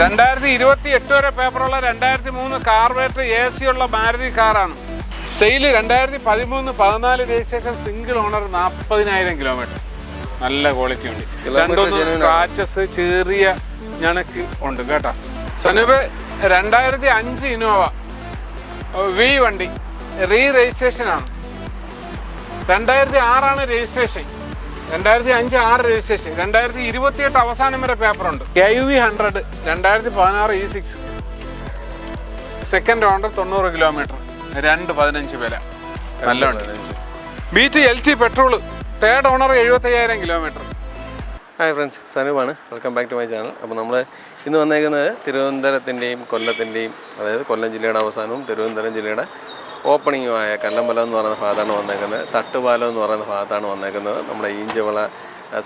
2028 വരെ പേപ്പറുള്ള 2003 carburettor AC ഉള്ള മാരുതി കാറാണ്. Sale 2013-14 registration, single owner, 40,000 kilometre. നല്ല ക്വാളിറ്റി ഉണ്ട്. രണ്ടൊന്നും സ്ക്രാച്ചസ് ചെറിയ ഞണക്ക് ഉണ്ട് കേട്ടോ. സനൂപ് 2005 ഇന്നോവ വി വണ്ടി, രജിസ്ട്രേഷൻ ആണ്. 2006 രജിസ്ട്രേഷൻ, 2005-6 രജിസ്ട്രേഷൻ. 2028 അവസാനം വരെ പേപ്പറുണ്ട്. KUV 100 2016 E6, second owner, 90 kilometre, 2.15 വില. നല്ല വണ്ടി. BT LT petrol, third owner, 75,000 kilometre. Hi friends, സനൂപാണ്. Welcome back to my channel. അപ്പോൾ നമ്മൾ ഇന്ന് വന്നേക്കുന്നത് തിരുവനന്തപുരത്തിൻ്റെയും കൊല്ലത്തിൻ്റെയും, അതായത് കൊല്ലം ജില്ലയുടെ അവസാനവും തിരുവനന്തപുരം ജില്ലയുടെ ഓപ്പണിങ്ങുമായ കല്ലമ്പലം എന്ന് പറയുന്ന ഭാഗത്താണ് വന്നേക്കുന്നത്. തട്ടുപാലം എന്ന് പറയുന്ന ഭാഗത്താണ് വന്നേക്കുന്നത്. നമ്മുടെ ഈഞ്ചവിള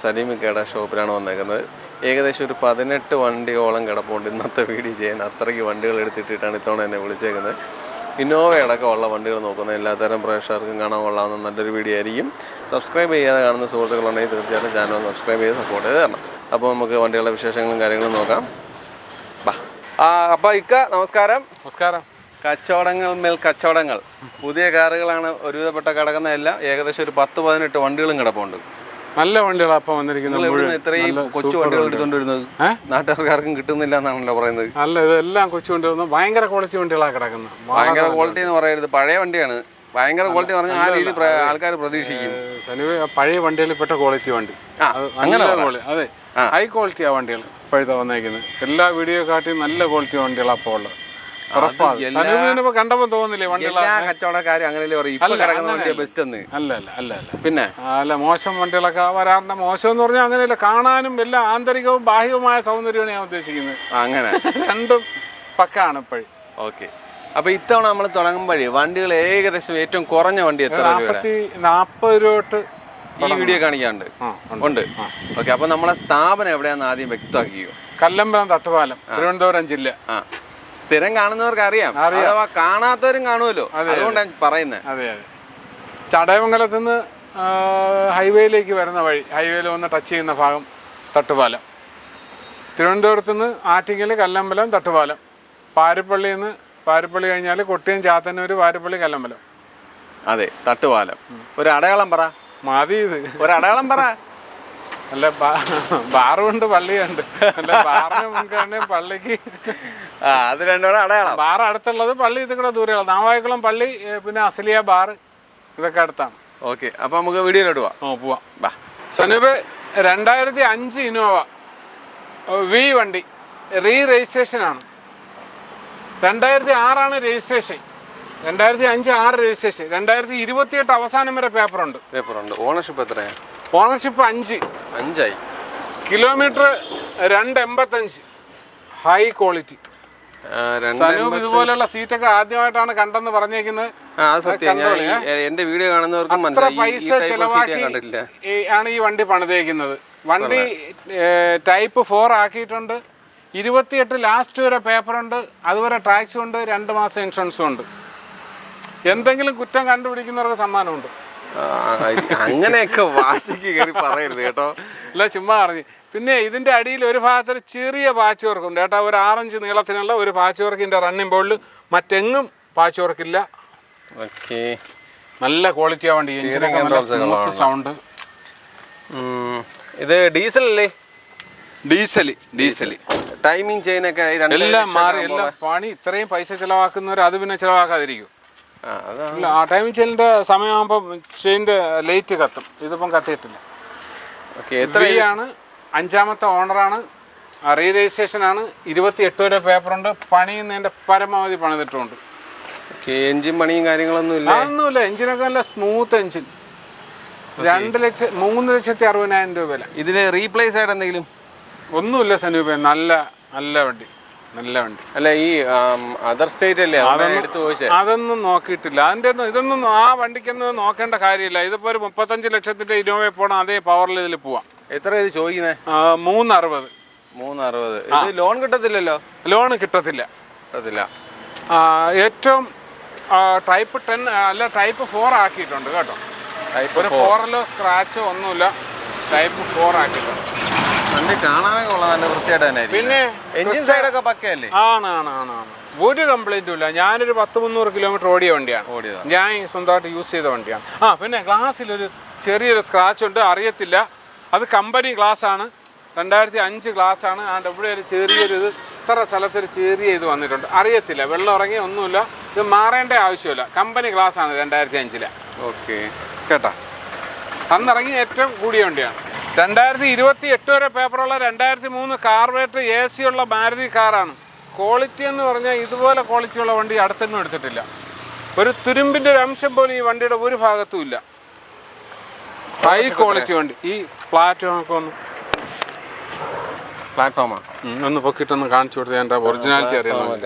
സലീമിക്കയുടെ ഷോപ്പിലാണ് വന്നേക്കുന്നത്. ഏകദേശം ഒരു 18 വണ്ടിയോളം കിടപ്പുണ്ട് ഇന്നത്തെ വീഡിയോ ചെയ്യാൻ. അത്രയ്ക്ക് വണ്ടികൾ എടുത്തിട്ടിട്ടാണ് ഇത്തവണ എന്നെ വിളിച്ചേക്കുന്നത്. ഇന്നോവ അടക്കമുള്ള വണ്ടികൾ നോക്കുന്ന എല്ലാത്തരം പ്രേക്ഷകർക്കും കാണാൻ കൊള്ളാവുന്ന നല്ലൊരു വീഡിയോ ആയിരിക്കും. സബ്സ്ക്രൈബ് ചെയ്യാതെ കാണുന്ന സുഹൃത്തുക്കളുണ്ടെങ്കിൽ തീർച്ചയായിട്ടും ചാനൽ സബ്സ്ക്രൈബ് ചെയ്ത് സപ്പോർട്ട് ചെയ്ത് തരണം. അപ്പോൾ നമുക്ക് വണ്ടികളുടെ വിശേഷങ്ങളും കാര്യങ്ങളും നോക്കാം. അപ്പോൾ ഇക്ക നമസ്കാരം. നമസ്കാരം. കച്ചവടങ്ങൾ മേൽ കച്ചവടങ്ങൾ. പുതിയ കാറുകളാണ് ഒരുവിധപ്പെട്ട കിടക്കുന്നതെല്ലാം. ഏകദേശം ഒരു 10-18 വണ്ടികളും കിടപ്പുണ്ട്. നല്ല വണ്ടികളാണ് അപ്പം വന്നിരിക്കുന്നത്. ഇത്രയും കൊച്ചു വണ്ടികൾ എടുത്തുകൊണ്ടിരുന്നത് നാട്ടുകാർക്കും കിട്ടുന്നില്ല എന്നാണല്ലോ പറയുന്നത്. അല്ല, ഇതെല്ലാം കൊച്ചു വണ്ടികൾ, ഭയങ്കര ക്വാളിറ്റി വണ്ടികളാണ് കിടക്കുന്നത്. ഭയങ്കര ക്വാളിറ്റി എന്ന് പറയരുത്, പഴയ വണ്ടിയാണ്. ഭയങ്കര ക്വാളിറ്റി പറഞ്ഞാൽ ആ രീതിയിൽ ആൾക്കാർ പ്രതീക്ഷിക്കും. പഴയ വണ്ടികളിൽ പെട്ട ക്വാളിറ്റി വണ്ടി, അങ്ങനെ അതെ, ഹൈ ക്വാളിറ്റി ആ വണ്ടികൾ ഇപ്പോഴത്തെ വന്നേക്കുന്നത്. എല്ലാ വീഡിയോ കാട്ടിയും നല്ല ക്വാളിറ്റി വണ്ടികളാണ് അപ്പോൾ ഉള്ളത്. കണ്ടപ്പോ തോന്നില്ലേ കച്ചവടക്കാരും അങ്ങനെ ബെസ്റ്റ് എന്ന്? അല്ല പിന്നെ അല്ല, മോശം വണ്ടികളൊക്കെ വരാറുണ്ട്. മോശം എന്ന് പറഞ്ഞാൽ അങ്ങനെയല്ല, കാണാനും എല്ലാം ആന്തരികവും ബാഹ്യവുമായ സൗന്ദര്യമാണ് ഞാൻ ഉദ്ദേശിക്കുന്നത്. അങ്ങനെ രണ്ടും പക്കാണ് ഇപ്പോഴും. ഓക്കെ. അപ്പൊ ഇത്തവണ നമ്മൾ തുടങ്ങുമ്പോഴേ വണ്ടികൾ ഏകദേശം ഏറ്റവും കുറഞ്ഞ വണ്ടി എത്ര? 40 രൂപ തൊട്ട് ഈ വീഡിയോ കാണിക്കാണ്ട് ഉണ്ട്. ഓക്കെ. അപ്പൊ നമ്മളെ സ്ഥാപനം എവിടെയാന്ന് ആദ്യം വ്യക്തമാക്കിയോ? കല്ലമ്പലം തട്ടുപാലം, തിരുവനന്തപുരം ജില്ല. സ്ഥിരം കാണുന്നവർക്ക് അറിയാം, അഥവാ കാണാത്തവരും കാണുമല്ലോ, അതുകൊണ്ടാണ് പറയുന്നത്. അതെ. ചടയമംഗലത്ത് നിന്ന് ഹൈവേയിലേക്ക് വരുന്ന വഴി, ഹൈവേയിൽ വന്ന് ടച്ച് ചെയ്യുന്ന ഭാഗം തട്ടുപാലം. തിരുവനന്തപുരത്ത് നിന്ന് ആറ്റിങ്ങൽ, കല്ലമ്പലം, തട്ടുപാലം. പാരിപ്പള്ളിയിൽ നിന്ന്, പാരിപ്പള്ളി കഴിഞ്ഞാൽ കൊട്ടിയം, ചാത്തന്നൂർ, പാരിപ്പള്ളി, കല്ലമ്പലം. അതെ, തട്ടുപാലം. ഒരു അടയാളം പറ. മതി ഇത്, ഒരു അടയാളം പറ. അല്ല, ബാറുണ്ട്, പള്ളിയുണ്ട്. അല്ല, ബാറിന് മുൻഗണന, പള്ളിക്ക് അത് രണ്ടോടെ അടയാളം. ബാർ അടുത്തുള്ളത്, പള്ളി ഇത് കൂടെ ദൂരെയുള്ള നാവായിക്കുളം പള്ളി, പിന്നെ അസലിയ ബാർ, ഇതൊക്കെ അടുത്താണ്. ഓക്കെ. അപ്പൊ നമുക്ക് വീഡിയോയിലോട്ട് പോവാം. സനൂപ് 2005 ഇന്നോവ വി വണ്ടി, രജിസ്ട്രേഷൻ ആണ്. 2006 രജിസ്ട്രേഷൻ, 2005-6 രജിസ്ട്രേഷൻ. 2028 അവസാനം വരെ പേപ്പറുണ്ട്. ഓണർഷിപ്പ് എത്രയാണ്? Ownership 5 kilometre, 285, high quality. ഇതുപോലെയുള്ള സീറ്റൊക്കെ ആദ്യമായിട്ടാണ് കണ്ടെന്ന് പറഞ്ഞേക്കുന്നത്. എന്റെ വീഡിയോ കാണുന്നവർക്കും പൈസ ചെലവാക്കി ആണ് ഈ വണ്ടി പണിതേക്കുന്നത്. വണ്ടി ടൈപ്പ് 4 ആക്കിയിട്ടുണ്ട്. 28 ലാസ്റ്റ് വരെ പേപ്പറുണ്ട്. അതുവരെ ടാക്സും ഉണ്ട്, 2 മാസം ഇൻഷുറൻസും ഉണ്ട്. എന്തെങ്കിലും കുറ്റം കണ്ടുപിടിക്കുന്നവർക്ക് സമ്മാനമുണ്ട്. അങ്ങനെയൊക്കെ വാശിക്ക് കയറി പറയരുത് കേട്ടോ. അല്ല, ചുമ്മാ പറഞ്ഞു. പിന്നെ ഇതിന്റെ അടിയിൽ ഒരു ഭാഗത്തൊരു ചെറിയ പാച്ച് വർക്ക് ഉണ്ട് കേട്ടോ. ഒരു 6 ഇഞ്ച് നീളത്തിനുള്ള ഒരു പാച്ച് വർക്കിന്റെ റണ്ണിംഗ് ബോർഡിൽ, മറ്റെങ്ങും പാച്ച് വർക്കില്ല. ഓക്കെ. നല്ല ക്വാളിറ്റി ആവേണ്ടി സൗണ്ട്. ഇത് ഡീസൽ അല്ലേ? ഡീസൽ. ടൈമിംഗ് ചെയിനൊക്കെ എല്ലാം മാറി. എല്ലാം പണി. ഇത്രയും പൈസ ചെലവാക്കുന്നവർ അത് പിന്നെ ചെലവാക്കാതിരിക്കും. ആ ടൈമിംഗ് ചെയിനിന്റെ സമയമാകുമ്പോൾ ചെയിൻ്റെ ലൈറ്റ് കത്തും. ഇതിപ്പം കത്തിയിട്ടില്ല. ആണ്, 5ാമത്തെ ഓണറാണ്, രജിസ്ട്രേഷൻ ആണ്. 28 വരെ പേപ്പറുണ്ട്. പണിയുന്നതിന്റെ പരമാവധി പണിതിട്ടുണ്ട്. എഞ്ചിൻ പണിയും കാര്യങ്ങളൊന്നും ഇല്ല? ഒന്നുമില്ല. എഞ്ചിനൊക്കെ നല്ല സ്മൂത്ത് എഞ്ചിൻ. 3,60,000 രൂപ വില. ഇതില് റീപ്ലേസ് ആയിട്ട് എന്തെങ്കിലും? ഒന്നുമില്ല സനൂപേ. നല്ല വണ്ടി. അല്ല, ഈ അതർ സ്റ്റേറ്റ് അല്ലേ അതൊന്നും നോക്കിയിട്ടില്ല. ഇതൊന്നും ആ വണ്ടിക്കൊന്നും നോക്കേണ്ട കാര്യമില്ല. ഇതിപ്പോ ഒരു 35 ലക്ഷത്തിന്റെ ഇന്നോവയിൽ പോകണം, അതേ പവറിൽ ഇതിൽ പോവാം. എത്ര ഇത് ചോദിക്കുന്നത്? 360. ഇത് ലോൺ കിട്ടത്തില്ലല്ലോ? ലോൺ കിട്ടത്തില്ല. ഏറ്റവും ടൈപ്പ് 10 അല്ല, ടൈപ്പ് 4 ആക്കിയിട്ടുണ്ട് കേട്ടോ. ഒരു 4-ലോ സ്ക്രാച്ചോ ഒന്നുമില്ല. ടൈപ്പ് 4 ആക്കിയിട്ടുണ്ട്. വണ്ടി കാണാനൊക്കെ കൊള്ളാം, നല്ല വൃത്തിയായിട്ട് തന്നെ. പിന്നെ എഞ്ചിൻ സൈഡൊക്കെ പക്കയല്ലേ? ആണ്. ഒരു കംപ്ലൈൻറ്റും ഇല്ല. ഞാനൊരു 100-300 കിലോമീറ്റർ ഓടിയ വണ്ടിയാണ്. ഞാൻ സ്വന്തമായിട്ട് യൂസ് ചെയ്ത വണ്ടിയാണ്. പിന്നെ ഗ്ലാസ്സിലൊരു ചെറിയൊരു സ്ക്രാച്ച് ഉണ്ട്, അറിയത്തില്ല. അത് കമ്പനി ഗ്ലാസ്സാണ്, 2005 ഗ്ലാസ്സാണ്. ആണ്ട് ഇവിടെ ഒരു ചെറിയൊരു ഇത്ര സ്ഥലത്തൊരു ചെറിയ ഇത് വന്നിട്ടുണ്ട്, അറിയത്തില്ല. വെള്ളം ഇറങ്ങി ഒന്നുമില്ല. ഇത് മാറേണ്ട ആവശ്യമില്ല. കമ്പനി ഗ്ലാസ്സാണ് 2005. ഓക്കെ കേട്ടോ, അന്നിറങ്ങി ഏറ്റവും കൂടിയ വണ്ടിയാണ്. 2028 വരെ പേപ്പറുള്ള 2003 കാർബറേറ്റർ AC ഉള്ള മാരുതി കാറാണ്. ക്വാളിറ്റി എന്ന് പറഞ്ഞാൽ ഇതുപോലെ ക്വാളിറ്റിയുള്ള വണ്ടി അടുത്തൊന്നും എടുത്തിട്ടില്ല. ഒരു തുരുമ്പിൻ്റെ ഒരു അംശം പോലും ഈ വണ്ടിയുടെ ഒരു ഭാഗത്തും ഇല്ല. ഹൈ ക്വാളിറ്റി വണ്ടി. ഈ പ്ലാറ്റ്ഫോമൊക്കെ ഒന്ന് പൊക്കിയിട്ടൊന്ന് കാണിച്ചു കൊടുത്ത് എൻ്റെ ഒറിജിനാലിറ്റി അറിയാം.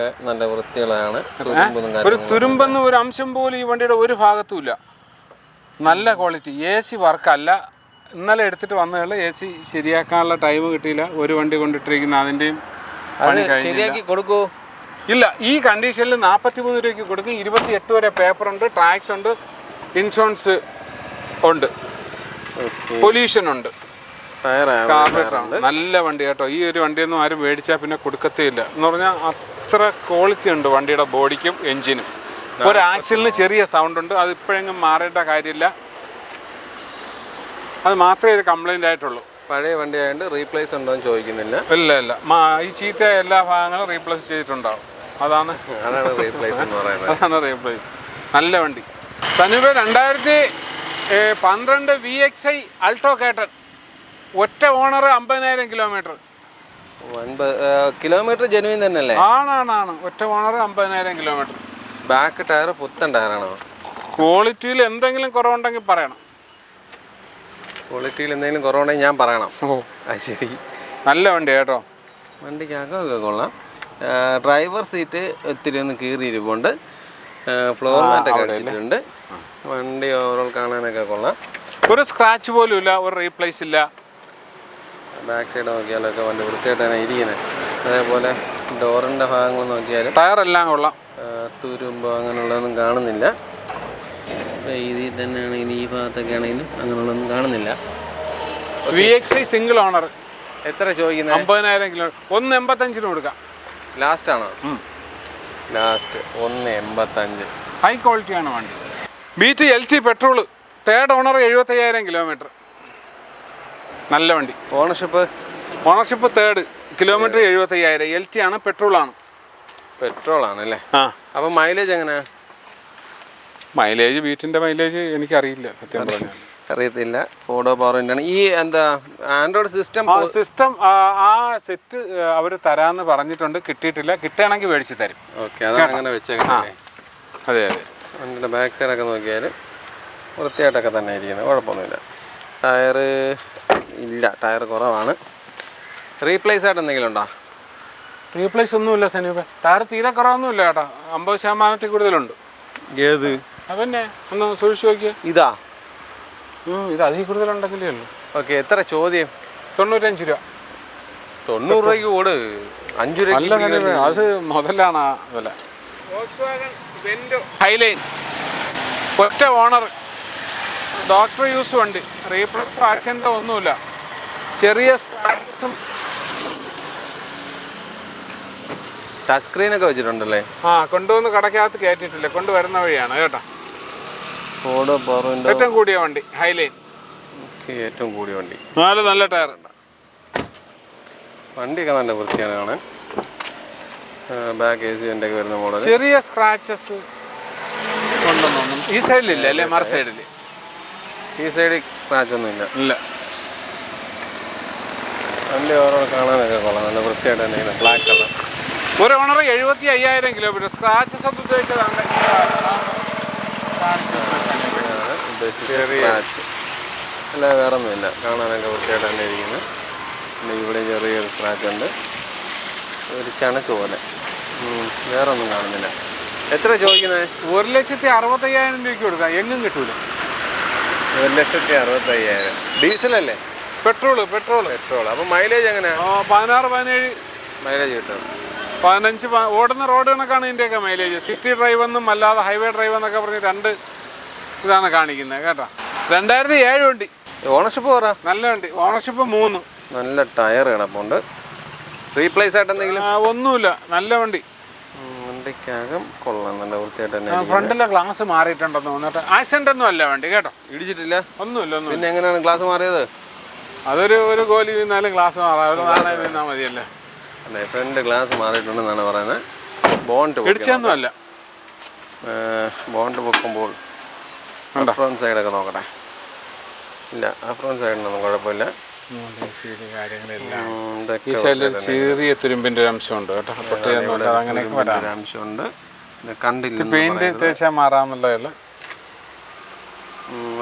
നല്ല വൃത്തികളാണ്. ഒരു തുരുമ്പെന്ന് ഒരു അംശം പോലും ഈ വണ്ടിയുടെ ഒരു ഭാഗത്തും ഇല്ല. നല്ല ക്വാളിറ്റി. AC വർക്കല്ല. ഇന്നലെ എടുത്തിട്ട് വന്നതല്ല. AC ശരിയാക്കാനുള്ള ടൈം കിട്ടിയില്ല. ഒരു വണ്ടി കൊണ്ടിട്ടിരിക്കുന്ന അതിൻ്റെയും ശരിയാക്കി കൊടുക്കൂ. ഇല്ല, ഈ കണ്ടീഷനിൽ 43 രൂപയ്ക്ക് കൊടുക്കും. 28 വരെ പേപ്പറുണ്ട്, ടാക്സ് ഉണ്ട്, ഇൻഷുറൻസ് ഉണ്ട്, പൊല്യൂഷൻ ഉണ്ട്, കാർബറേറ്ററാണ്. നല്ല വണ്ടി കേട്ടോ. ഈ ഒരു വണ്ടിയൊന്നും ആരും മേടിച്ചാൽ പിന്നെ കൊടുക്കത്തേ ഇല്ല. എന്ന് പറഞ്ഞാൽ അത്ര ക്വാളിറ്റി ഉണ്ട് വണ്ടിയുടെ ബോഡിക്കും എൻജിനും. ഒരു ആക്സിലിന് ചെറിയ സൗണ്ട് ഉണ്ട്, അത് ഇപ്പോഴെങ്കിലും മാറേണ്ട കാര്യമില്ല. അത് മാത്രമേ ഒരു കംപ്ലൈൻ്റ് ആയിട്ടുള്ളൂ. പഴയ വണ്ടി ആയതുകൊണ്ട് റീപ്ലേസ് ഉണ്ടോ എന്ന് ചോദിക്കുന്നില്ല. ഇല്ല. ഈ ചീത്ത എല്ലാ ഭാഗങ്ങളും റീപ്ലേസ് ചെയ്തിട്ടുണ്ടാവും. അതാണ് റീപ്ലേസ് എന്ന് പറയുന്നത്. അതാണ് റീപ്ലേസ്. നല്ല വണ്ടി. സനുവ 2012 VXI അൾട്ടോ കേട്ടൺ. ഒറ്റ ഓണർ 50,000 കിലോമീറ്റർ. കിലോമീറ്റർ ജെനുവിൻ തന്നെയല്ലേ? ആണ്. ഒറ്റ ഓണർ 50,000 കിലോമീറ്റർ. ബാക്ക് ടയർ പുത്തൻ ടയറാണോ? ക്വാളിറ്റിയിൽ എന്തെങ്കിലും കുറവുണ്ടെങ്കിൽ പറയണം. ക്വാളിറ്റിയിൽ എന്തെങ്കിലും കുറവുണ്ടെങ്കിൽ ഞാൻ പറയണം. അത് ശരി. നല്ല വണ്ടി കേട്ടോ. വണ്ടിക്ക് അകമൊക്കെ കൊള്ളാം. ഡ്രൈവർ സീറ്റ് ഒത്തിരി ഒന്ന് കീറിയിരിപ്പുണ്ട്. ഫ്ലോർ മാറ്റൊക്കെ അടിച്ചിട്ടുണ്ട്. വണ്ടി ഓവറോൾ കാണാനൊക്കെ കൊള്ളാം. ഒരു സ്ക്രാച്ച് പോലും ഇല്ല, ഒരു റീപ്ലേസ് ഇല്ല. ബാക്ക് സൈഡ് നോക്കിയാലൊക്കെ വണ്ടി വൃത്തിയായിട്ട് തന്നെ ഇരിക്കുന്നത്. അതേപോലെ ഡോറിൻ്റെ ഭാഗങ്ങൾ നോക്കിയാലും ടയറെല്ലാം കൊള്ളാം. തുരുമ്പോ അങ്ങനെയുള്ളതൊന്നും കാണുന്നില്ല. ഇതിൽ തന്നെയാണെങ്കിലും ഈ ഭാഗത്തൊക്കെ ആണെങ്കിലും അങ്ങനെയുള്ളതൊന്നും കാണുന്നില്ല. VXI single owner. എത്ര ചോദിക്കുന്നത്? 50,000 കിലോമീറ്റർ. 185 കൊടുക്കാം. ലാസ്റ്റ് ആണോ? ലാസ്റ്റ് 185. ഹൈ ക്വാളിറ്റിയാണ് വണ്ടി. BT LT petrol. Third owner 75,000 kilometre. നല്ല വണ്ടി. Ownership third. കിലോമീറ്റർ 75,000. LT ആണ്, പെട്രോളാണ്. പെട്രോളാണല്ലേ? അപ്പം മൈലേജ് എങ്ങനെയാ? മൈലേജ് ബീറ്റിൻ്റെ മൈലേജ് എനിക്കറിയില്ല, സത്യം പറഞ്ഞാൽ അറിയത്തില്ല. ഫോർഡോ പവർ വിൻഡാണ്. ഈ എന്താ ആൻഡ്രോയിഡ് സിസ്റ്റം ആ സെറ്റ് അവർ തരാമെന്ന് പറഞ്ഞിട്ടുണ്ട്, കിട്ടിയിട്ടില്ല. കിട്ടുകയാണെങ്കിൽ മേടിച്ച് തരും. ഓക്കെ, അതങ്ങനെ വെച്ചേക്കാം. അതെ. വണ്ടിയുടെ ബാക്ക് സൈഡൊക്കെ നോക്കിയാൽ വൃത്തിയായിട്ടൊക്കെ തന്നെ ഇരിക്കുന്നത്, കുഴപ്പമൊന്നുമില്ല. ടയർ ഇല്ല, ടയർ കുറവാണ്. റീപ്ലേസ് ആയിട്ട് എന്തെങ്കിലും ഉണ്ടോ? റീപ്ലേസ് ഒന്നുമില്ല സനീപ. ടയർ തീരെ കുറവൊന്നുമില്ല കേട്ടോ. 50% കൂടുതലുണ്ട്. ഏത്? പിന്നെ ഒന്ന് സൂക്ഷിച്ച് നോക്കിയാൽ ഇതാ. ഇത് അതിൽ കൂടുതലുണ്ടെങ്കിലേ ഉള്ളൂ. ഓക്കെ, എത്ര ചോദ്യം? 95 രൂപ. 90 രൂപയ്ക്ക് കൂട്. 5 രൂപ അല്ല, അത് മുതലാണ് ആ വില. ഹൈലൈൻ ഒറ്റ ഓണർ, ഡോക്ടർ യൂസ് വണ്ടി. റീപ്ലേസ് ആക്സിഡൻ്റ് ഒന്നുമില്ല. ചെറിയ ടച്ച് സ്ക്രീനൊക്കെ വെച്ചിട്ടുണ്ടല്ലേ? കൊണ്ടുവന്ന് കടക്കകത്ത് കയറ്റിയിട്ടില്ല, കൊണ്ടുവരുന്ന വഴിയാണ് കേട്ടോ. ഫോർഡോ പവർ വിൻഡോ. ഏറ്റവും കൂടിയ വണ്ടി ഹൈലൈൻ. ഏറ്റവും കൂടിയ വണ്ടി. നല്ല ടയർ ഉണ്ട്. വണ്ടിയൊക്കെ നല്ല വൃത്തിയാണ് കാണാൻ. ബാക്ക് AC ഒക്കെ വരുന്ന മോഡൽ. ചെറിയ സ്ക്രാച്ചസ് കൊണ്ടൊന്നും ഈ സൈഡിലില്ല അല്ലേ? മറു സൈഡിൽ ഈ സൈഡിൽ സ്ക്രാച്ച് ഒന്നും ഇല്ല. വണ്ടി ഓവറോൾ കാണാനൊക്കെ കൊള്ളാം, നല്ല വൃത്തിയായിട്ട് തന്നെ. Black colour. ഒരു ഓണർ 75,000 കിലോമീറ്റർ. സ്ക്രാച്ചസ് ഒക്കെ ഉദ്ദേശിച്ചതാണ്. സ്ക്രാച്ച് അല്ല, വേറെ ഒന്നുമില്ല. കാണാനൊക്കെ വൃത്തിയായിട്ട് തന്നെ ഇരിക്കുന്നത്. പിന്നെ ഇവിടെ ചെറിയൊരു സ്ക്രാച്ച് ഉണ്ട്, ഒരു ചണക്ക് പോലെ. വേറെ ഒന്നും കാണുന്നില്ല. എത്ര ചോദിക്കുന്നത്? 1,65,000 രൂപയ്ക്ക് കൊടുക്കാം. എങ്ങും കിട്ടൂല. 1,65,000. ഡീസലല്ലേ? പെട്രോൾ. അപ്പം മൈലേജ് എങ്ങനെയാ? 16-17 മൈലേജ് കിട്ടും. 15 ഓടുന്ന റോഡ് കണക്കാണ് ഇതിൻ്റെയൊക്കെ മൈലേജ്. സിറ്റി ഡ്രൈവ് എന്നും അല്ലാതെ ഹൈവേ ഡ്രൈവ് എന്നൊക്കെ പറഞ്ഞ് രണ്ട് ഇതാണ് കാണിക്കുന്നത് കേട്ടോ. 2007 വണ്ടി. ഓണർഷിപ്പ് പറ. നല്ല വണ്ടി, ഓണർഷിപ്പ് 3. നല്ല ടയർ കിടപ്പുണ്ട്. റീപ്ലേസ് ആയിട്ട് എന്തെങ്കിലും? ഒന്നുമില്ല, നല്ല വണ്ടി. വണ്ടിക്കകം കൊള്ളാം, നല്ല വൃത്തിയായിട്ട് തന്നെ. ഫ്രണ്ടിലെ ഗ്ലാസ് മാറിയിട്ടുണ്ടെന്ന് തോന്നിട്ട്. ആക്സിഡന്റ് ഒന്നും അല്ല വണ്ടി കേട്ടോ, ഇടിച്ചിട്ടില്ല, ഒന്നുമില്ല. പിന്നെ എങ്ങനെയാണ് ഗ്ലാസ് മാറിയത്? ഒരു കോലി വീണാലും ഗ്ലാസ് മാറാം, ഒരു നാണയം വീണാൽ മതിയല്ലേ. അല്ലേ, ഫ്രണ്ട് ഗ്ലാസ് മാറിയിട്ടുണ്ടെന്നാണ് പറയുന്നത്. ബോണ്ട് ഇടിച്ചൊന്നും അല്ല. ബോണ്ട് പൊക്കുമ്പോൾ ഫ്രണ്ട് സൈഡൊക്കെ നോക്കട്ടെ. ഇല്ല, ആ ഫ്രണ്ട് സൈഡിനൊന്നും കുഴപ്പമില്ല. ഈ സൈഡിൽ ചെറിയ തുരുമ്പിന്റെ ഒരു അംശമുണ്ട് കേട്ടോ, അംശമുണ്ട്. കണ്ടില്ല, പെയിന്റ് തേച്ചാൽ മാറാന്നുള്ളതല്ല.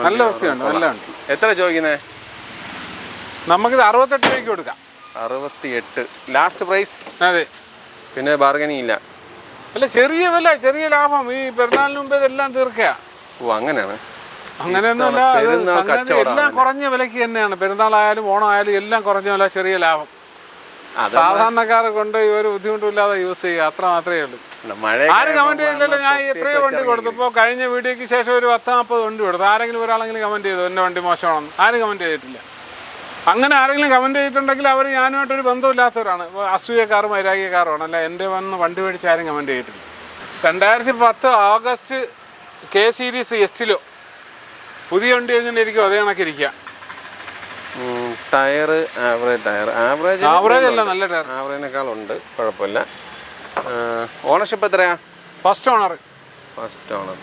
നല്ല വൃത്തിയുണ്ട്, നല്ല ഉണ്ട്. എത്ര ചോദിക്കുന്നേ? നമുക്കിത് 68 രൂപയ്ക്ക് കൊടുക്കാം. 68 ലാസ്റ്റ് പ്രൈസ്? അതെ. പിന്നെ ബാർഗനിങ് ഇല്ല? അല്ല, ചെറിയ വില, ചെറിയ ലാഭം. ഈ പെരുന്നാളിന് മുമ്പ് ഇതെല്ലാം തീർക്കുക. ഓ, അങ്ങനെയാണ്. അങ്ങനെയൊന്നുമല്ല, എല്ലാം കുറഞ്ഞ വിലക്ക് തന്നെയാണ്. പെരുന്നാളായാലും ഓണമായാലും എല്ലാം കുറഞ്ഞ വില, ചെറിയ ലാഭം. സാധാരണക്കാരെ കൊണ്ട് ഒരു ബുദ്ധിമുട്ടില്ലാതെ യൂസ് ചെയ്യുക, അത്ര മാത്രമേ ഉള്ളൂ. ആരും കമന്റ് ചെയ്തില്ലല്ലോ. ഞാൻ എത്രയോ വണ്ടി കൊടുത്തപ്പോൾ കഴിഞ്ഞ വീഡിയോക്ക് ശേഷം ഒരു 10-40 വണ്ടി കൊടുത്തു. ആരെങ്കിലും ഒരാളെങ്കിലും കമന്റ് ചെയ്തു എൻ്റെ വണ്ടി മോശമാണെന്ന്? ആരും കമന്റ് ചെയ്തിട്ടില്ല. അങ്ങനെ ആരെങ്കിലും കമന്റ് ചെയ്തിട്ടുണ്ടെങ്കിൽ അവർ ഞാനുമായിട്ടൊരു ബന്ധമില്ലാത്തവരാണ്, അസൂയക്കാരും വൈരാഗ്യക്കാരുമാണ്. അല്ല, എൻ്റെ വണ്ടി മേടിച്ച് ആരും കമന്റ് ചെയ്തിട്ടില്ല. 2010 ഓഗസ്റ്റ് K സീരീസ് എസ്റ്റിലോ പുതിയ വണ്ടി എങ്ങനെ ഇരിക്കും അതേ കണക്കിരിക്കുക. ടയർ ആവറേജ് അല്ല, നല്ല ടയർ. ആവറേജിനേക്കാളുണ്ട്, കുഴപ്പമില്ല. ഓണർഷിപ്പ് എത്രയാ? First owner.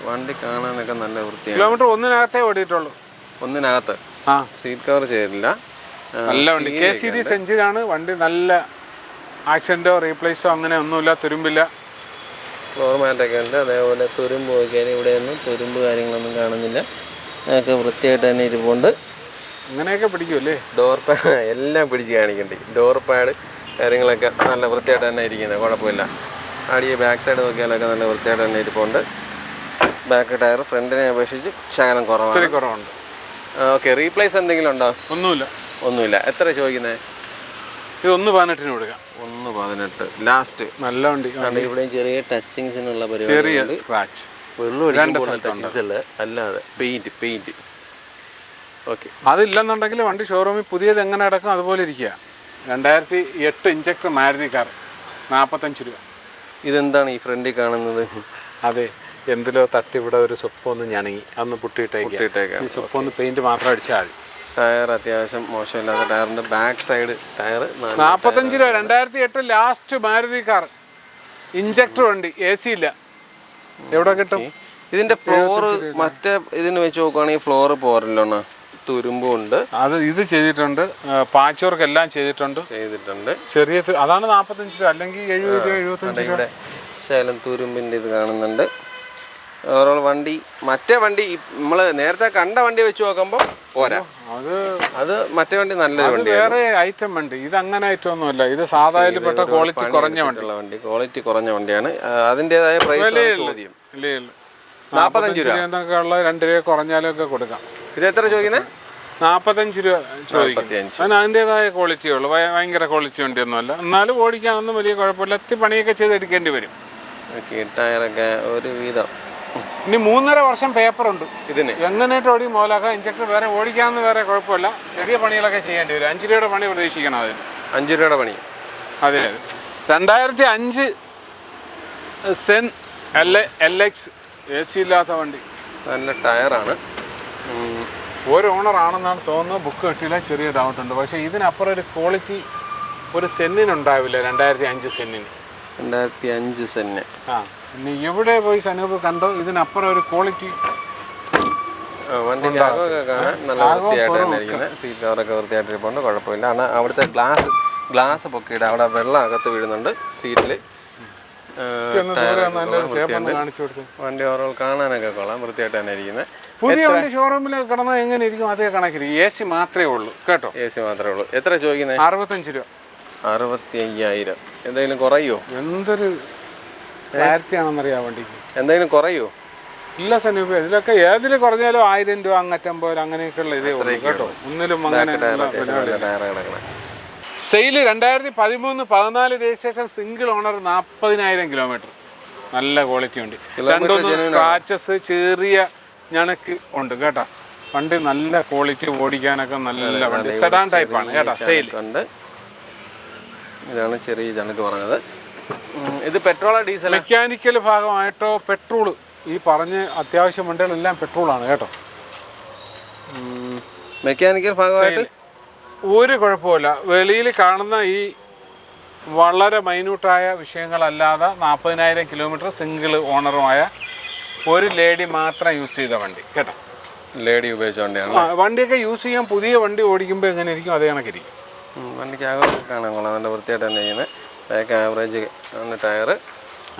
വണ്ടി കാണാനൊക്കെ നല്ല വൃത്തിയാണ്. കിലോമീറ്റർ 1-നകത്തേ ഓടിയിട്ടുള്ളൂ. 1-നകത്ത്? സീറ്റ് കവർ ചെയ്തില്ല. നല്ല വണ്ടി, K സീരീസ് എഞ്ചിനാണ് വണ്ടി. നല്ല ആക്സിഡന്റോ റീപ്ലേസോ അങ്ങനെ ഒന്നുമില്ല, തുരുമ്പില്ല. ഫ്ലോർ മാറ്റൊക്കെ ഉണ്ട്. അതേപോലെ തുരുമ്പ് നോക്കിയാൽ ഇവിടെയൊന്നും തുരുമ്പ് കാര്യങ്ങളൊന്നും കാണുന്നില്ല. അതൊക്കെ വൃത്തിയായിട്ട് തന്നെ ഇരിപ്പുണ്ട്. അങ്ങനെയൊക്കെ പിടിക്കുമല്ലേ? ഡോർ പാഡ് എല്ലാം പിടിച്ച് കാണിക്കണ്ടേ. ഡോർ പാഡ് കാര്യങ്ങളൊക്കെ നല്ല വൃത്തിയായിട്ട് തന്നെ ഇരിക്കുന്നത്, കുഴപ്പമില്ല. അടിയെ ബാക്ക് സൈഡ് നോക്കിയാലൊക്കെ നല്ല വൃത്തിയായിട്ട് തന്നെ ഇരിപ്പുണ്ട്. ബാക്ക് ടയർ ഫ്രണ്ടിനെ അപേക്ഷിച്ച് ശകലം കുറവുണ്ട്. ഓക്കെ, റീപ്ലേസ് എന്തെങ്കിലും ഉണ്ടോ? ഒന്നുമില്ല. എത്ര ചോദിക്കുന്നത്? ഇത് 1.18 കൊടുക്കാം. 1.18 ലാസ്റ്റ്. നല്ല വണ്ടി. ഇവിടെയും ചെറിയ ടച്ചിങ്സിനുള്ള ചെറിയ സ്ക്രാച്ച്, അല്ലാതെ പെയിന്റ്. ഓക്കെ, അതില്ലെന്നുണ്ടെങ്കിൽ വണ്ടി ഷോറൂമിൽ പുതിയത് എങ്ങനെ അടക്കം അതുപോലെ ഇരിക്കുക. 2008 ഇഞ്ചക്ടർ മാരുതി കാർ, 45 രൂപ. ഇതെന്താണ് ഈ ഫ്രണ്ടിൽ കാണുന്നത്? അതെ, എന്തിലോ തട്ടി ഇവിടെ ഒരു സ്വപ്പൊന്ന് ഞണങ്ങി, അന്ന് പുട്ടിയിട്ടേക്കാം. ഈ സ്വപ്പൊന്ന് പെയിന്റ് മാത്രം അടിച്ചാൽ മതി. ടയർ അത്യാവശ്യം മോശമില്ലാത്ത ടയറിന്റെ ബാക്ക് സൈഡ് ടയർ 45 രൂപ. 2008 ലാസ്റ്റ് മാരുതി കാർ, ഇഞ്ചക്ടർ വണ്ടി, AC ഇല്ല. എവിടെ കിട്ടും? ഇതിന്റെ ഫ്ലോറ് മറ്റേ ഇതിന് വെച്ച് നോക്കുവാണെങ്കിൽ ഫ്ലോറ് പോരല്ലോ, തുരുമ്പുണ്ട്. ഇത് ചെയ്തിട്ടുണ്ട്, പാച്ച് വർക്ക് എല്ലാം ചെയ്തിട്ടുണ്ട്. ചെറിയ അതാണ് 45 രൂപ, അല്ലെങ്കിൽ 70 രൂപ 75 രൂപ. ശകലം തുരുമ്പിന്റെ ഇത് കാണുന്നുണ്ട്. ഓവറോൾ വണ്ടി, മറ്റേ വണ്ടി നമ്മൾ നേരത്തെ കണ്ട വണ്ടി വെച്ച് നോക്കുമ്പോൾ പോരാ. അത് മറ്റേ വണ്ടി നല്ലൊരു വണ്ടി, വേറെ ഐറ്റം വണ്ടി. ഇത് അങ്ങനെ ഐറ്റം ഒന്നുമല്ല, ഇത് സാധാരണപ്പെട്ട ക്വാളിറ്റി കുറഞ്ഞ വണ്ടി. ക്വാളിറ്റി കുറഞ്ഞ വണ്ടിയാണ്. അതിൻ്റെതായ പ്രൈസ് ചോദ്യം 45 രൂപ എന്നൊക്കെ ഉള്ള 2 രൂപ കുറഞ്ഞാലും ഒക്കെ കൊടുക്കാം. ഇത് എത്ര ചോദിക്കുന്നത്? 45 രൂപ ചോദിക്കും. അതിന് അതിൻ്റെതായ ക്വാളിറ്റി ഉള്ളു, ഭയങ്കര ക്വാളിറ്റി വണ്ടിയൊന്നുമല്ല. എന്നാലും ഓടിക്കാനൊന്നും വലിയ കുഴപ്പമില്ല. പണിയൊക്കെ ചെയ്ത് എടുക്കേണ്ടി വരും. ഓക്കെ, ടയറൊക്കെ ഒരു വീതം. ഇനി 3.5 വർഷം പേപ്പറുണ്ട് ഇതിന്. എങ്ങനെയായിട്ട് ഓടി മോലാക്കാം. ഇഞ്ചക്ടർ വേറെ ഓടിക്കാമെന്ന് വേറെ കുഴപ്പമില്ല. ചെറിയ പണികളൊക്കെ ചെയ്യേണ്ടി വരും. 5 രൂപയുടെ പണി പ്രതീക്ഷിക്കണം അതിന്. 5 രൂപയുടെ പണി? അതെ. 2005 സെൻ LX AC ഇല്ലാത്ത വണ്ടി, നല്ല ടയറാണ്. ഒരു ഓണർ ആണെന്നാണ് തോന്നുന്നത്. ബുക്ക് കിട്ടിയില്ല, ചെറിയ ഡൗട്ട് ഉണ്ട്. പക്ഷേ ഇതിനപ്പുറം ഒരു ക്വാളിറ്റി ഒരു സെന്നിനുണ്ടാവില്ല. 2005 സെന്നിന്. 2005 സെന്ന്. ഇനി എവിടെ പോയി സനൂപ് കണ്ടോ ഇതിനപ്പുറം ഒരു ക്വാളിറ്റി വണ്ടിക്ക് അകമൊക്കെ കാണാൻ നല്ല വൃത്തിയായിട്ട് തന്നെ ഇരിക്കുന്നത്. സീറ്റ് കവറൊക്കെ വൃത്തിയായിട്ടിരിപ്പുണ്ട്, കുഴപ്പമില്ല. കാരണം അവിടുത്തെ ഗ്ലാസ് പൊക്കിയിട്ട് അവിടെ വെള്ളം അകത്ത് വീഴുന്നുണ്ട് സീറ്റിൽ. വണ്ടി ഓവറോൾ കാണാനൊക്കെ കൊള്ളാം, വൃത്തിയായിട്ട് തന്നെ ഇരിക്കുന്നത്. പുതിയ വണ്ടി ഷോറൂമിൽ കിടന്നാൽ എങ്ങനെ ഇരിക്കും അതേ കണക്കിരിക്കും. AC മാത്രമേ ഉള്ളൂ കേട്ടോ. AC മാത്രമേ ഉള്ളൂ. എത്ര ചോദിക്കുന്നത്? 65 രൂപ. 65,000. എന്തെങ്കിലും കുറയോ? എന്തൊരു ക്ലാരിറ്റി ആണെന്നറിയാം വണ്ടിക്ക്. എന്തെങ്കിലും കുറയോ? ഇല്ല സനൂപ്, ഇതിലൊക്കെ ഏതിൽ കുറഞ്ഞാലും 1000 രൂപ, 550 അങ്ങനെയൊക്കെയുള്ള ഇതേ ഉള്ളൂ കേട്ടോ. ഒന്നിലും അങ്ങനെ. Sale 2013-14 registration, single owner, 40,000 kilometre. നല്ല ക്വാളിറ്റി ഉണ്ട്. 2-3 സ്ക്രാച്ചസ് ചെറിയ ഞണക്ക് ഉണ്ട് കേട്ടോ. വണ്ടി നല്ല ക്വാളിറ്റി, ഓടിക്കാനൊക്കെ നല്ല വണ്ടി. സെഡാൻ ടൈപ്പാണ് കേട്ടോ. സെയിൽ ഉണ്ട്. ഇതാണ് ചെറിയ ചണക്ക് പറഞ്ഞത്. ഇത് പെട്രോളോ ഡീസൽ? മെക്കാനിക്കൽ ഭാഗമായിട്ടോ പെട്രോൾ. ഈ പറഞ്ഞ് അത്യാവശ്യം വണ്ടികളെല്ലാം പെട്രോളാണ് കേട്ടോ. മെക്കാനിക്കൽ ഭാഗമായിട്ട് ഒരു കുഴപ്പമില്ല. വെളിയിൽ കാണുന്ന ഈ വളരെ മൈന്യൂട്ടായ വിഷയങ്ങളല്ലാതെ 40,000 കിലോമീറ്റർ സിംഗിൾ ഓണറുമായ ഒരു ലേഡി മാത്രം യൂസ് ചെയ്ത വണ്ടി കേട്ടോ. ലേഡി ഉപയോഗിച്ച വണ്ടിയാണ്. വണ്ടിയൊക്കെ യൂസ് ചെയ്യാൻ പുതിയ വണ്ടി ഓടിക്കുമ്പോൾ എങ്ങനെ ഇരിക്കും അതേ കണക്കിരിക്കും. വണ്ടിക്ക് ആകെ കാണാൻ കൊള്ളാം, നല്ല വൃത്തിയായിട്ട് തന്നെ ചെയ്യുന്നത്. ബാക്ക് ആവറേജ് ടയർ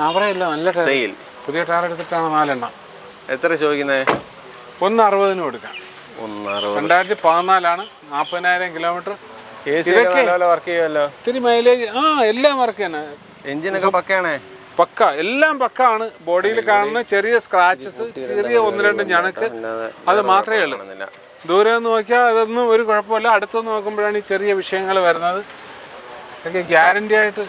ആവറേജ് ഇല്ല, നല്ല സെയിൽ. പുതിയ ടയർ എടുത്തിട്ടാണ് 4 എണ്ണം. എത്ര ചോദിക്കുന്നത്? 160 കൊടുക്കാം. 2014 40,000 കിലോമീറ്റർ. വർക്ക് ചെയ്യുമല്ലോ. ഇത്തിരി മൈലേജ് എല്ലാം വർക്ക് തന്നെ. എഞ്ചിനൊക്കെ പക്കയാണേ? പക്ക, എല്ലാം പക്കാണ്. ബോഡിയിൽ കാണുന്ന ചെറിയ സ്ക്രാച്ചസ്, ചെറിയ 1-2 ഞണക്ക്, അത് മാത്രമേ ഉള്ളൂ. ദൂരെ നിന്ന് നോക്കിയാൽ അതൊന്നും ഒരു കുഴപ്പമില്ല. അടുത്തുനിന്ന് നോക്കുമ്പോഴാണ് ഈ ചെറിയ വിഷയങ്ങൾ വരുന്നത്. ഇതൊക്കെ ഗ്യാരണ്ടി ആയിട്ട്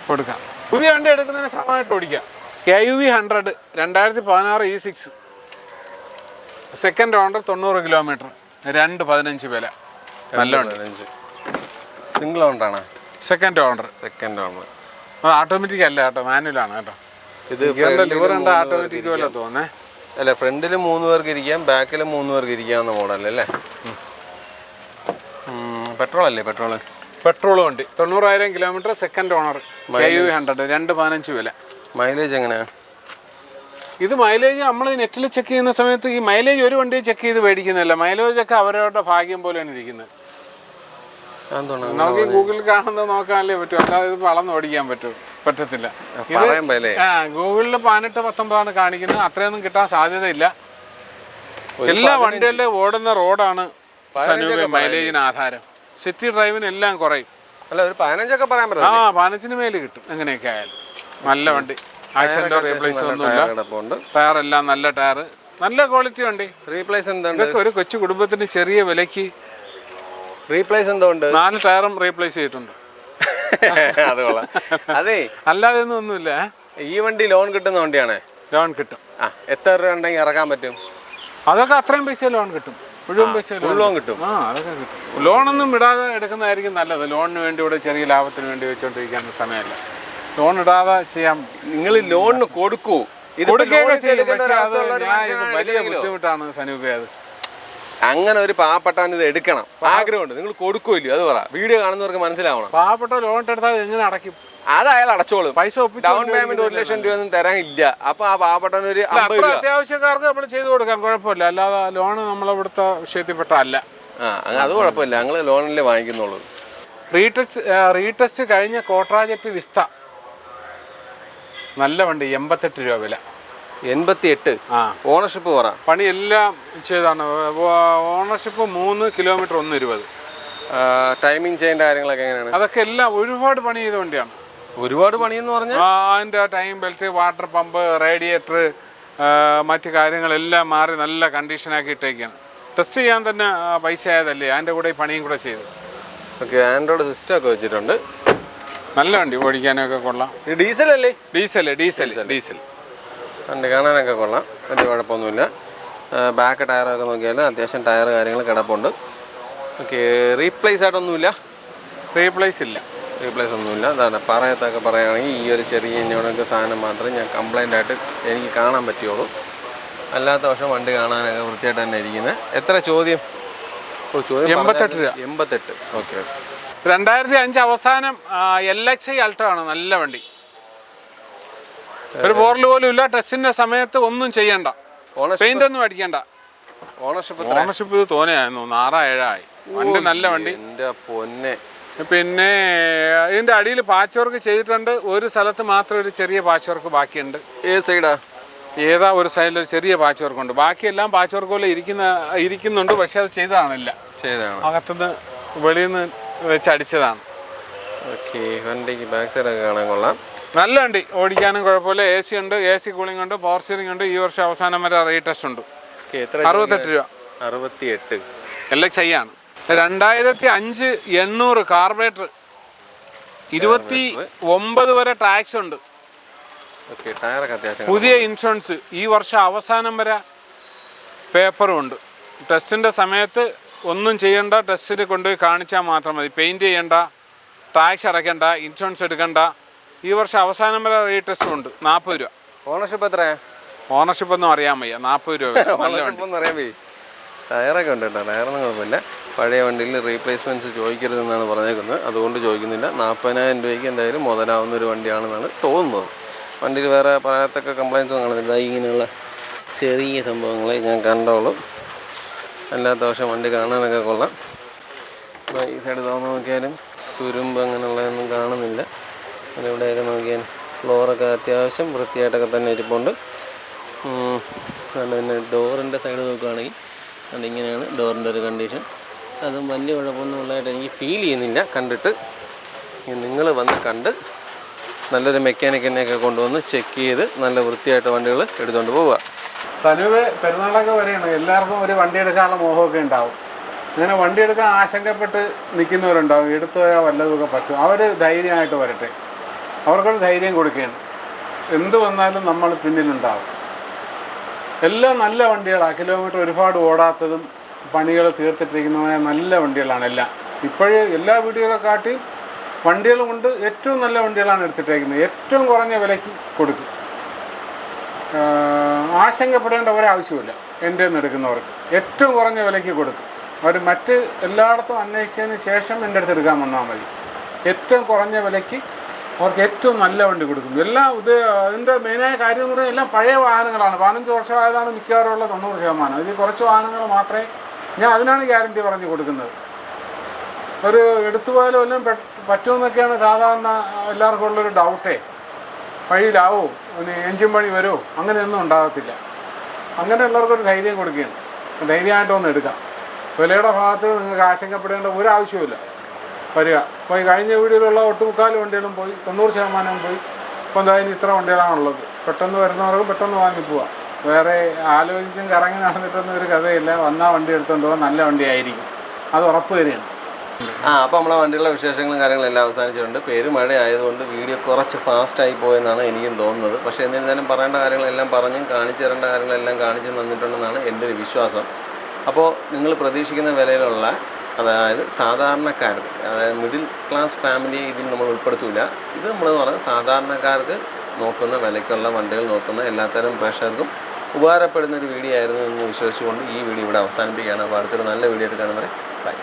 കൊടുക്കാം. പുതിയ വണ്ടി എടുക്കുന്നതിന് സമയമായിട്ട് ഓടിക്കാം. KUV 100 2016 E6 second owner 90 kilometre 2.15 വില. നല്ല വണ്ടി. സിംഗിൾ ഓണറാണ്. Second owner. ഓട്ടോമാറ്റിക് അല്ല കേട്ടോ, മാനുവലാണ് കേട്ടോ. ഇത് ലിവർ ഉണ്ട്, ഓട്ടോമാറ്റിക് പോലെ തോന്നേ. അല്ല, ഫ്രണ്ടിൽ 3 പേർക്ക് ഇരിക്കാം, ബാക്കിൽ 3 പേർക്ക് ഇരിക്കാവുന്ന മോഡലല്ലേ? പെട്രോൾ അല്ലേ? പെട്രോൾ വണ്ടി 90,000 കിലോമീറ്റർ സെക്കൻഡ് ഓണർ. KUV 100 2.15 വില. മൈലേജ് എങ്ങനെയാ? ഇത് മൈലേജ് നമ്മൾ നെറ്റിൽ ചെക്ക് ചെയ്യുന്ന സമയത്ത് ഈ മൈലേജ് ഒരു വണ്ടി ചെക്ക് ചെയ്ത് മേടിക്കുന്നില്ല. മൈലേജൊക്കെ അവരവരുടെ ഭാഗ്യം പോലെയാണ് ഇരിക്കുന്നത്. നമുക്ക് ഗൂഗിളിൽ കാണുന്നത് നോക്കാനല്ലേ പറ്റും, അല്ലാതെ ഇത് വളർന്ന് ഓടിക്കാൻ പറ്റത്തില്ല. ഗൂഗിളിൽ 18-19 കാണിക്കുന്നത്. അത്രയൊന്നും കിട്ടാൻ സാധ്യതയില്ല. എല്ലാ വണ്ടികളിലും ഓടുന്ന റോഡാണ് മൈലേജിന് ആധാരം. സിറ്റി ഡ്രൈവിന് എല്ലാം കുറയും. അല്ല, ഒരു 15 പറയാൻ പറ്റും. 15 മേല് കിട്ടും എങ്ങനെയൊക്കെ ആയാലും. നല്ല വണ്ടി, ആക്സിഡന്റോ റീപ്ലേസ് ഒന്നുമില്ല. ടയർ എല്ലാം നല്ല ടയർ, നല്ല ക്വാളിറ്റി വണ്ടി. റീപ്ലേസ് എന്താണ്? ഇതൊക്കെ ഒരു കൊച്ചു കുടുംബത്തിന് ചെറിയ വിലക്ക്. റീപ്ലേസ് എന്തോണ്ട്? 4 ടയറും റീപ്ലേസ് ചെയ്തിട്ടുണ്ട്. അത് കൊള്ളാം. അതെ, അല്ലാതെ ഒന്നുമില്ല. ഈ വണ്ടി ലോൺ കിട്ടുന്ന വണ്ടിയാണ്? ലോൺ കിട്ടും. എത്ര രൂപ ഉണ്ടെങ്കിൽ ഇറക്കാൻ പറ്റും? അതൊക്കെ അത്രയും പൈസ ലോൺ കിട്ടും. മുഴുവൻ പൈസ ലോൺ കിട്ടും. അതൊക്കെ കിട്ടും. ലോണൊന്നും ഇടാതെ എടുക്കുന്നതായിരിക്കും നല്ലത്. ലോണിന് വേണ്ടി ഇവിടെ ചെറിയ ലാഭത്തിന് വേണ്ടി വെച്ചോണ്ടിരിക്കാൻ സമയമല്ല. ലോൺ ഇടാതെ ചെയ്യാം. നിങ്ങൾ ലോണിന് കൊടുക്കൂ, കൊടുക്കുകയൊക്കെ ചെയ്യും. പക്ഷേ അത് വലിയ ബുദ്ധിമുട്ടാണ് സനൂപേ. അത് അങ്ങനെ ഒരു പാവപ്പെട്ടവൻ ഇത് എടുക്കണം ആഗ്രഹമുണ്ട്, നിങ്ങൾ കൊടുക്കൂല്ലോ? അത് പറ, വീഡിയോ കാണുന്നവർക്ക് മനസ്സിലാവണം. പാവപ്പെട്ട ലോൺ എടുത്താൽ എങ്ങനെ അടയ്ക്കും? അത് അയാൾ അടച്ചോളും. പൈസ ഡൗൺ പേയ്മെന്റ് 1 ലക്ഷം രൂപ ഒന്നും തരാനില്ല. അപ്പൊ ആ പാവപ്പെട്ടവന് ഒരു 50 രൂപ അത്യാവശ്യക്കാർക്ക് നമ്മൾ ചെയ്തു കൊടുക്കാം, കുഴപ്പമില്ല. അല്ലാതെ ലോണ് നമ്മളിവിടുത്തെ വിഷയത്തിൽപ്പെട്ട അല്ല. അത് കുഴപ്പമില്ല, ഞങ്ങൾ ലോണിലേ വാങ്ങിക്കുന്നുള്ളൂ. റീടെസ്റ്റ് കഴിഞ്ഞ കോട്രാജറ്റ് വിസ്ത നല്ല വണ്ടി, 88 രൂപ വില. 88. ഓണർഷിപ്പ് പറ. പണി എല്ലാം ചെയ്താണ്. Ownership 3 kilometre 1.20. ടൈമിംഗ് ചെയ്യേണ്ട കാര്യങ്ങളൊക്കെ എങ്ങനെയാണ്? അതൊക്കെ എല്ലാം ഒരുപാട് പണി ചെയ്ത വണ്ടിയാണ്. ഒരുപാട് പണിയെന്ന് പറഞ്ഞാൽ അതിൻ്റെ time belt, water pump, radiator, മറ്റു കാര്യങ്ങളെല്ലാം മാറി നല്ല കണ്ടീഷനാക്കി ഇട്ടേക്കാണ്. ടെസ്റ്റ് ചെയ്യാൻ തന്നെ പൈസ ആയതല്ലേ, അതിൻ്റെ കൂടെ ഈ പണിയും കൂടെ ചെയ്തു. ഓക്കെ, ആൻഡ്രോയിഡ് സിസ്റ്റം ഒക്കെ വെച്ചിട്ടുണ്ട്. നല്ല വണ്ടി, ഓടിക്കാനൊക്കെ കൊള്ളാം. ഡീസൽ അല്ലേ? ഡീസൽ വണ്ടി കാണാനൊക്കെ കൊള്ളാം, വലിയ കുഴപ്പമൊന്നുമില്ല. ബാക്ക് ടയറൊക്കെ നോക്കിയാൽ അത്യാവശ്യം ടയർ കാര്യങ്ങൾ കിടപ്പുണ്ട്. Okay, replace ആയിട്ടൊന്നുമില്ല? റീപ്ലേസ് ഒന്നുമില്ല. അതാണ് പറയത്തൊക്കെ പറയുകയാണെങ്കിൽ ഈ ഒരു ചെറിയ ഇഞ്ഞോണൊക്കെ സാധനം മാത്രമേ ഞാൻ കംപ്ലൈൻ്റ് ആയിട്ട് എനിക്ക് കാണാൻ പറ്റുള്ളൂ. അല്ലാത്ത പക്ഷം വണ്ടി കാണാനൊക്കെ വൃത്തിയായിട്ട് തന്നെ ഇരിക്കുന്നത്. എത്ര ചോദ്യം? 88 രൂപ. 88. ഓക്കെ. 2005 അവസാനം LXi അൾട്ടോ ആണ്, നല്ല വണ്ടി. ഒരു പോറൽ പോലും ഇല്ല. ടെസ്റ്റിന്റെ സമയത്ത് ഒന്നും ചെയ്യണ്ട, പെയിന്റ് ഒന്നും അടിക്കണ്ട. ഓണർഷിപ്പ് ഇത് തോനെയായിരുന്നു, 6-7 വണ്ടി. നല്ല വണ്ടി. പിന്നെ ഇതിന്റെ അടിയിൽ പാച്ച് വർക്ക് ചെയ്തിട്ടുണ്ട്. ഒരു സ്ഥലത്ത് മാത്രം ഒരു ചെറിയ പാച്ച് വർക്ക് ബാക്കിയുണ്ട്. ഏതാ ഒരു സൈഡിൽ ഒരു ചെറിയ പാച്ച് വർക്ക് ഉണ്ട്. ബാക്കിയെല്ലാം പാച്ച് വർക്ക് പോലെ ഇരിക്കുന്നുണ്ട്. പക്ഷെ അത് ചെയ്തതാണില്ല, അകത്തുനിന്ന് വെളിയിൽ നിന്ന് വെച്ച് അടിച്ചതാണ്. ഓക്കെ, വണ്ടിക്ക് ബാക്ക് സൈഡൊക്കെ കാണാൻ കൊള്ളാം. നല്ല വണ്ടി, ഓടിക്കാനും കുഴപ്പമില്ല. AC ഉണ്ട്, AC കൂളിംഗ് ഉണ്ട്, പവർ സ്റ്റിയറിംഗ് ഉണ്ട്. ഈ വർഷം അവസാനം വരെ റീടെസ്റ്റ് ഉണ്ട്. 68 രൂപ. 68. LXi ആണ്. 2005 800 കാർബറേറ്റർ. 29 വരെ ടാക്സ് ഉണ്ട്. പുതിയ ഇൻഷുറൻസ്. ഈ വർഷം അവസാനം വരെ പേപ്പറും ഉണ്ട്. ടെസ്റ്റിൻ്റെ സമയത്ത് ഒന്നും ചെയ്യേണ്ട, ടെസ്റ്റിൽ കൊണ്ടുപോയി കാണിച്ചാൽ മാത്രം മതി. പെയിൻറ്റ് ചെയ്യേണ്ട, ടാക്സ് അടയ്ക്കേണ്ട, ഇൻഷുറൻസ് എടുക്കേണ്ട. ഈ വർഷം അവസാനം വരെ റീ ടെസ്റ്റും ഉണ്ട്. 40 രൂപ. ഓണർഷിപ്പ് എത്രയാണ്? ഓണർഷിപ്പ് ഒന്നും അറിയാൻ വയ്യ. 40 രൂപ. ഓണർഷിപ്പൊന്നും അറിയാൻ വയ്യ. ടയറൊക്കെ ഉണ്ട് കേട്ടോ, ടയറൊന്നും കുഴപ്പമില്ല. പഴയ വണ്ടിയിൽ റീപ്ലേസ്മെൻറ്റ്സ് ചോദിക്കരുതെന്നാണ് പറഞ്ഞേക്കുന്നത്, അതുകൊണ്ട് ചോദിക്കുന്നില്ല. 40,000 രൂപയ്ക്ക് എന്തായാലും മുതലാവുന്നൊരു വണ്ടിയാണെന്നാണ് തോന്നുന്നത്. വണ്ടിയിൽ വേറെ പറയത്തക്ക കംപ്ലയിൻസൊന്നും കാണുന്നില്ല. ഇങ്ങനെയുള്ള ചെറിയ സംഭവങ്ങളെ ഞാൻ കണ്ടോളൂ. അല്ലാത്ത പക്ഷം വണ്ടി കാണാനൊക്കെ കൊള്ളാം. ഈ സൈഡ് തുറന്ന് നോക്കിയാലും തുരുമ്പ് അങ്ങനെയുള്ളതൊന്നും കാണുന്നില്ല. അതിവിടെയൊക്കെ നോക്കിയാൽ ഫ്ലോറൊക്കെ അത്യാവശ്യം വൃത്തിയായിട്ടൊക്കെ തന്നെ ഇരിപ്പുണ്ട്. പിന്നെ ഡോറിൻ്റെ സൈഡ് നോക്കുകയാണെങ്കിൽ അതിങ്ങനെയാണ് ഡോറിൻ്റെ ഒരു കണ്ടീഷൻ. അതും വലിയ കുഴപ്പമൊന്നും ഉള്ളതായിട്ട് എനിക്ക് ഫീൽ ചെയ്യുന്നില്ല കണ്ടിട്ട്. നിങ്ങൾ വന്ന് കണ്ട് നല്ലൊരു മെക്കാനിക്കിനെയൊക്കെ കൊണ്ടുവന്ന് ചെക്ക് ചെയ്ത് നല്ല വൃത്തിയായിട്ട് വണ്ടികൾ എടുത്തുകൊണ്ട് പോവുക. സനുവ് പെരുന്നാളൊക്കെ വരെയാണ്, എല്ലാവർക്കും ഒരു വണ്ടി എടുക്കാനുള്ള മോഹമൊക്കെ ഉണ്ടാവും. അങ്ങനെ വണ്ടി എടുക്കാൻ ആശങ്കപ്പെട്ട് നിൽക്കുന്നവരുണ്ടാവും. എടുത്തു പോയാൽ വല്ലതുമൊക്കെ പറ്റും. അവർ ധൈര്യമായിട്ട് വരട്ടെ, അവർക്കൊരു ധൈര്യം കൊടുക്കുകയാണ്. എന്ത് വന്നാലും നമ്മൾ പിന്നിലുണ്ടാവും. എല്ലാം നല്ല വണ്ടികളാണ്. കിലോമീറ്റർ ഒരുപാട് ഓടാത്തതും പണികൾ തീർത്തിട്ടിരിക്കുന്നതുമായ നല്ല വണ്ടികളാണ് എല്ലാം. ഇപ്പോഴേ എല്ലാ വീടുകളെക്കാട്ടിയും വണ്ടികളും കൊണ്ട് ഏറ്റവും നല്ല വണ്ടികളാണ് എടുത്തിട്ടേക്കുന്നത്. ഏറ്റവും കുറഞ്ഞ വിലയ്ക്ക് കൊടുക്കും. ആശങ്കപ്പെടേണ്ട ഒരാവശ്യമില്ല. എൻ്റെ നിന്ന് എടുക്കുന്നവർക്ക് ഏറ്റവും കുറഞ്ഞ വിലയ്ക്ക് കൊടുക്കും. അവർ മറ്റ് എല്ലായിടത്തും അന്വേഷിച്ചതിന് ശേഷം എൻ്റെ അടുത്ത് എടുക്കാൻ വന്നാൽ മതി. ഏറ്റവും കുറഞ്ഞ വിലയ്ക്ക് അവർക്ക് ഏറ്റവും നല്ല വണ്ടി കൊടുക്കും. എല്ലാം അതിൻ്റെ മെയിനായ കാര്യം എന്ന് പറഞ്ഞാൽ എല്ലാം പഴയ വാഹനങ്ങളാണ്. 15 വർഷമായതാണ് മിക്കവാറുള്ള 90%. ഇതിൽ കുറച്ച് വാഹനങ്ങൾ മാത്രമേ ഞാൻ അതിനാണ് ഗ്യാരണ്ടി പറഞ്ഞ് കൊടുക്കുന്നത്. ഒരു എടുത്തുപോയാലും എല്ലാം പറ്റുമെന്നൊക്കെയാണ് സാധാരണ എല്ലാവർക്കും ഉള്ളൊരു ഡൗട്ടേ. വഴിയിലാവോ, എൻജിൻ വഴി വരുമോ, അങ്ങനെയൊന്നും ഉണ്ടാകത്തില്ല. അങ്ങനെയുള്ളവർക്കൊരു ധൈര്യം കൊടുക്കുകയാണ്. ധൈര്യമായിട്ടൊന്ന് എടുക്കാം. വിലയുടെ ഭാഗത്ത് നിങ്ങൾക്ക് ആശങ്കപ്പെടേണ്ട ഒരാവശ്യമില്ല. വരിക. അപ്പോൾ ഈ കഴിഞ്ഞ വീഡിയോയിലുള്ള ഒട്ടുമുക്കാൽ വണ്ടികളും പോയി, 90% പോയി. ഇപ്പോൾ എന്തായാലും ഇത്ര വണ്ടികളാണുള്ളത്. പെട്ടെന്ന് വരുന്നവർക്ക് പെട്ടെന്ന് വാങ്ങിപ്പോവാം. വേറെ ആലോചിച്ചും കറങ്ങി നടന്നിട്ടൊന്നും ഒരു കഥയില്ല. വന്നാൽ വണ്ടി എടുത്തുകൊണ്ട് പോകാൻ നല്ല വണ്ടിയായിരിക്കും, അത് ഉറപ്പ് തരികയാണ്. അപ്പോൾ നമ്മളെ വണ്ടികളുടെ വിശേഷങ്ങളും കാര്യങ്ങളെല്ലാം അവസാനിച്ചിട്ടുണ്ട്. പെരുമഴ ആയതുകൊണ്ട് വീഡിയോ കുറച്ച് ഫാസ്റ്റായി പോയെന്നാണ് എനിക്കും തോന്നുന്നത്. പക്ഷേ എന്നിരുന്നാലും പറയേണ്ട കാര്യങ്ങളെല്ലാം പറഞ്ഞും കാണിച്ചു തരേണ്ട കാര്യങ്ങളെല്ലാം കാണിച്ചു തന്നിട്ടുണ്ടെന്നാണ് എൻ്റെ ഒരു വിശ്വാസം. അപ്പോൾ നിങ്ങൾ പ്രതീക്ഷിക്കുന്ന വിലയിലുള്ള, അതായത് സാധാരണക്കാർക്ക്, അതായത് മിഡിൽ ക്ലാസ് ഫാമിലിയെ ഇതിൽ നമ്മൾ ഉൾപ്പെടുത്തില്ല. ഇത് നമ്മളെന്ന് പറഞ്ഞാൽ സാധാരണക്കാർക്ക് നോക്കുന്ന വിലയ്ക്കുള്ള വണ്ടികൾ നോക്കുന്ന എല്ലാത്തരം പ്രേക്ഷകർക്കും ഉപകാരപ്പെടുന്ന ഒരു വീഡിയോ ആയിരുന്നു എന്ന് വിശ്വസിച്ചുകൊണ്ട് ഈ വീഡിയോ ഇവിടെ അവസാനിപ്പിക്കുകയാണ്. അപ്പോൾ അടുത്തൊരു നല്ല വീഡിയോ എടുക്കാമെന്ന് പറയാം. ബൈ.